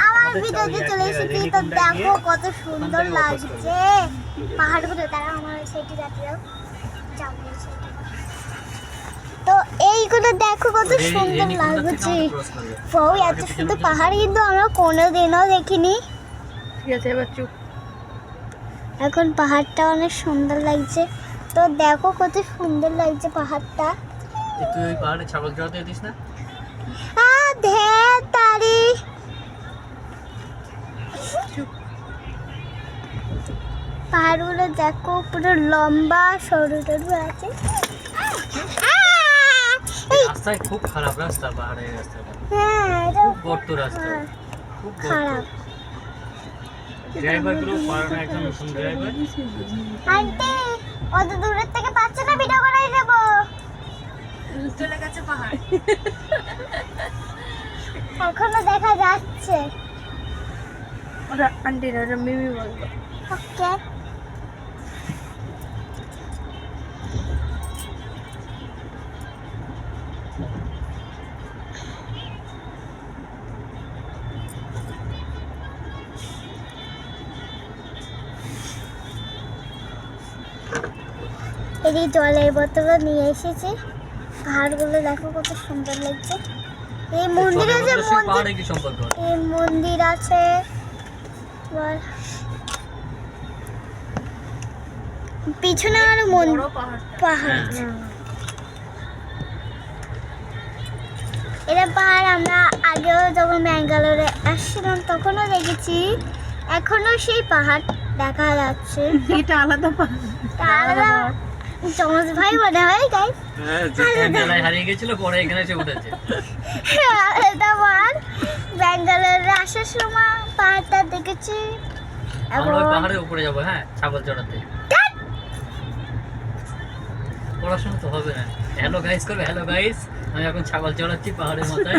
আমার ভিডিওতে চলে এসেছি, তো দেখো কত সুন্দর লাগছে পাহাড়গুলো। তারা আমার সেটি যাত্রাও যাবো, তো এইগুলো দেখো কত সুন্দর লাগছে। এত সুন্দর পাহাড় কিন্তু আমরা কোনোদিনও দেখিনি। ঠিক আছে, এবার চুপ। এখন পাহাড়টা অনেক সুন্দর লাগছে, তো দেখো কত সুন্দর লাগছে পাহাড়টা। তুই ওই পাহাড়ে ছাগল চড়াতে যেতিস না? তারি পাহাড়গুলো দেখো পুরো লম্বা, সরু সরু আছে। রাস্তায় খুব খারাপ রাস্তা, পাহাড়ের রাস্তাটা খুব গর্ত রাস্তা, খুব খারাপ। ড্রাইভার গুলো পারে না, একদম নতুন ড্রাইভার। আন্টি অত দূরের থেকে পাচ্ছে না, ভিডিও করাই দেব। চলে গেছে পাহাড়, এখনো দেখা যাচ্ছে। ওটা আন্টি না, ওটা মিমি বলবো। ওকে, এই জলের বোতলও নিয়ে এসেছি। পাহাড়গুলো দেখো কত সুন্দর লাগছে। এই মন্দিরে যে পাহাড়ে কি সম্পর্ক? এই মন্দির আছে, পিছনে আরো পাহাড় আছে। এটা পাহাড় আমরা আগেও যখন ব্যাঙ্গালোরে আসছিলাম তখনও দেখেছি, এখনো সেই পাহাড় দেখা যাচ্ছে। এটা আলাদা পাহাড়, চমচ ভাই মনে হয় তাই। হারিয়ে গেছিল, পরে এখানে এসে উঠেছে। এটা পাহাড় ব্যাঙ্গালোরে আসার সময় পাহাড়টা দেখেছি। আমরা ওই পাহাড়ের উপরে যাবো, হ্যাঁ, ছাগল চড়াতে। পড়াশোনা তো হবে না। হ্যালো গাইস করবে, হ্যালো গাইস, আমি এখন ছাগল চড়াচ্ছি পাহাড়ের মাথায়।